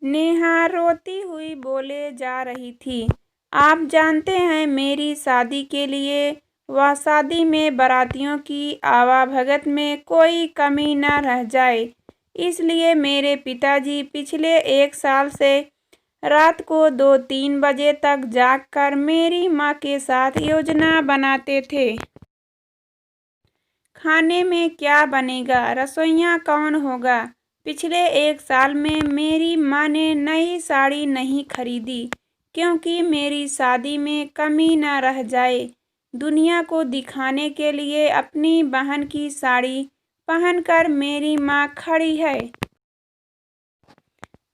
नेहा रोती हुई बोले जा रही थी। आप जानते हैं मेरी शादी के लिए व शादी में बारातियों की आवाभगत में कोई कमी न रह जाए, इसलिए मेरे पिताजी पिछले 1 साल से रात को 2-3 बजे तक जागकर मेरी माँ के साथ योजना बनाते थे। खाने में क्या बनेगा, रसोइया कौन होगा। पिछले 1 साल में मेरी माँ ने नई साड़ी नहीं खरीदी क्योंकि मेरी शादी में कमी न रह जाए। दुनिया को दिखाने के लिए अपनी बहन की साड़ी पहनकर मेरी माँ खड़ी है।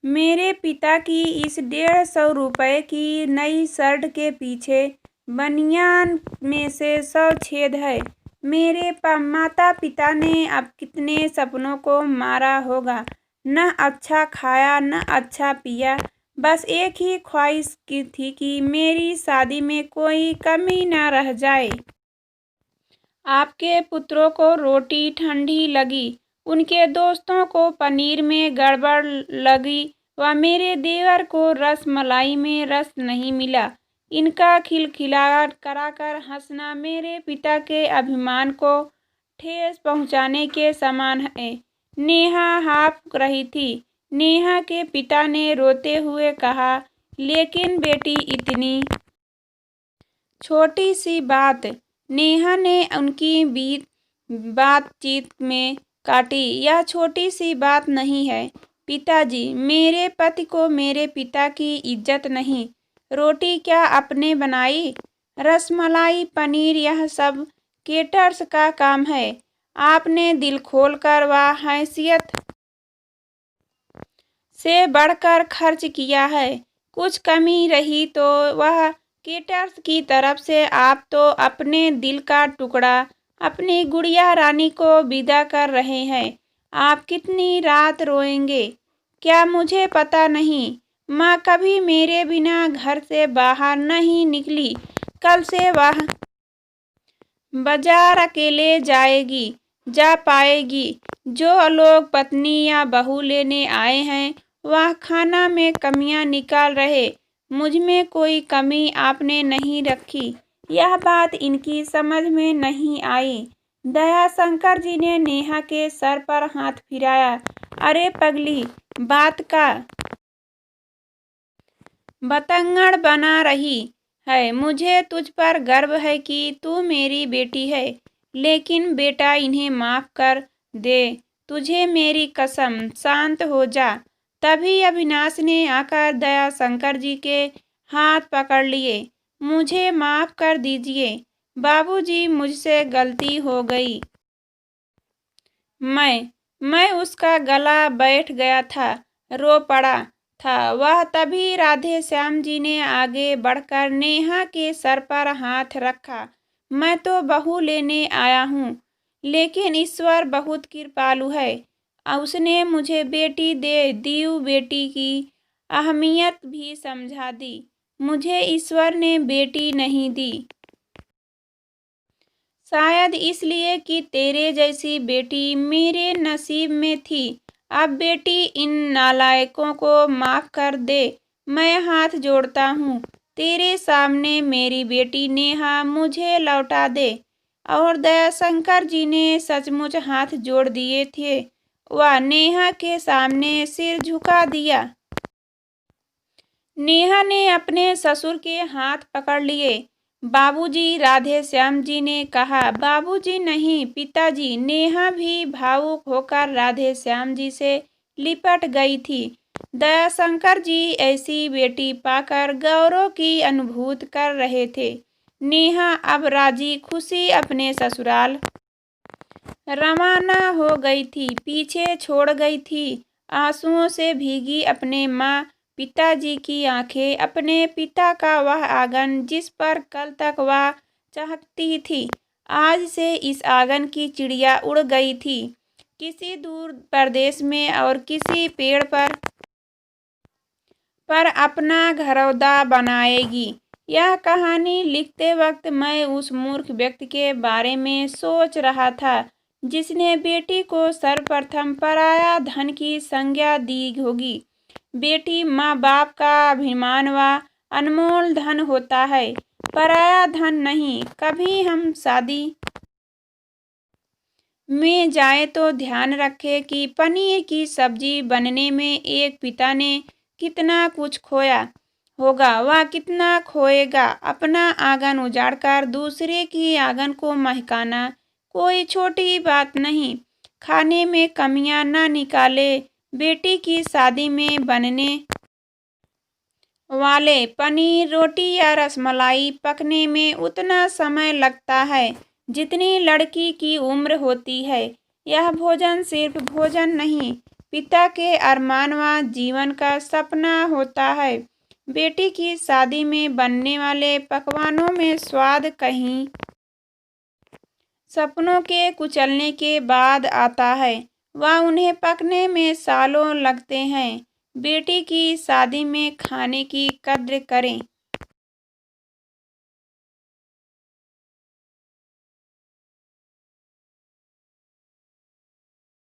मेरे पिता की इस 150 रुपये की नई शर्ट के पीछे बनियान में से 100 छेद है। मेरे माता पिता ने अब कितने सपनों को मारा होगा। न अच्छा खाया न अच्छा पिया, बस एक ही ख्वाहिश की थी कि मेरी शादी में कोई कमी न रह जाए। आपके पुत्रों को रोटी ठंडी लगी, उनके दोस्तों को पनीर में गड़बड़ लगी व मेरे देवर को रस मलाई में रस नहीं मिला। इनका खिलखिलाहट कराकर हंसना मेरे पिता के अभिमान को ठेस पहुंचाने के समान है। नेहा हाँफ रही थी। नेहा के पिता ने रोते हुए कहा, लेकिन बेटी इतनी छोटी सी बात। नेहा ने उनकी बातचीत में काटी। यह छोटी सी बात नहीं है पिताजी, मेरे पति को मेरे पिता की इज्जत नहीं। रोटी क्या आपने बनाई? रसमलाई पनीर यह सब केटर्स का काम है। आपने दिल खोलकर व हैसियत से बढ़कर खर्च किया है। कुछ कमी रही तो वह केटर्स की तरफ से आप तो अपने दिल का टुकड़ा अपनी गुड़िया रानी को विदा कर रहे हैं। आप कितनी रात रोएंगे क्या मुझे पता नहीं। माँ कभी मेरे बिना घर से बाहर नहीं निकली। कल से वह बाजार अकेले जा पाएगी। जो लोग पत्नी या बहू लेने आए हैं वह खाना में कमियां निकाल रहे। मुझ में कोई कमी आपने नहीं रखी। यह बात इनकी समझ में नहीं आई। दयाशंकर जी ने नेहा के सर पर हाथ फिराया। अरे पगली, बात का बतंगड़ बना रही है। मुझे तुझ पर गर्व है कि तू मेरी बेटी है, लेकिन बेटा इन्हें माफ कर दे। तुझे मेरी कसम, शांत हो जा। तभी अविनाश ने आकर दयाशंकर जी के हाथ पकड़ लिए। मुझे माफ कर दीजिए बाबूजी, मुझसे गलती हो गई। मैं उसका गला बैठ गया था, रो पड़ा था वह। तभी राधे श्याम जी ने आगे बढ़कर नेहा के सर पर हाथ रखा। मैं तो बहू लेने आया हूँ, लेकिन ईश्वर बहुत कृपालु है। उसने मुझे बेटी दे दी, बेटी की अहमियत भी समझा दी। मुझे ईश्वर ने बेटी नहीं दी, शायद इसलिए कि तेरे जैसी बेटी मेरे नसीब में थी। अब बेटी इन नालायकों को माफ कर दे। मैं हाथ जोड़ता हूँ तेरे सामने, मेरी बेटी नेहा मुझे लौटा दे। और दयाशंकर जी ने सचमुच हाथ जोड़ दिए थे। वह नेहा के सामने सिर झुका दिया। नेहा ने अपने ससुर के हाथ पकड़ लिए। बाबूजी, राधे श्याम जी ने कहा। बाबूजी नहीं, पिताजी। नेहा भी भावुक होकर राधे श्याम जी से लिपट गई थी। दयाशंकर जी ऐसी बेटी पाकर गौरव की अनुभूति कर रहे थे। नेहा अब राजी खुशी अपने ससुराल रवाना हो गई थी। पीछे छोड़ गई थी आंसुओं से भीगी अपने माँ पिताजी की आंखें, अपने पिता का वह आंगन जिस पर कल तक वह चहकती थी। आज से इस आंगन की चिड़िया उड़ गई थी किसी दूर प्रदेश में और किसी पेड़ पर अपना घरौंदा बनाएगी। यह कहानी लिखते वक्त मैं उस मूर्ख व्यक्ति के बारे में सोच रहा था जिसने बेटी को सर्वप्रथम पराया धन की संज्ञा दी होगी। बेटी माँ बाप का अभिमान व अनमोल धन होता है, पराया धन नहीं। कभी हम शादी में जाए तो ध्यान रखें कि पनीर की सब्जी बनने में एक पिता ने कितना कुछ खोया होगा व कितना खोएगा। अपना आंगन उजाड़कर दूसरे की आंगन को महकाना कोई छोटी बात नहीं। खाने में कमियां न निकाले। बेटी की शादी में बनने वाले पनीर, रोटी या रसमलाई पकने में उतना समय लगता है जितनी लड़की की उम्र होती है। यह भोजन सिर्फ भोजन नहीं, पिता के अरमान व जीवन का सपना होता है। बेटी की शादी में बनने वाले पकवानों में स्वाद कहीं सपनों के कुचलने के बाद आता है व उन्हें पकने में सालों लगते हैं। बेटी की शादी में खाने की कद्र करें।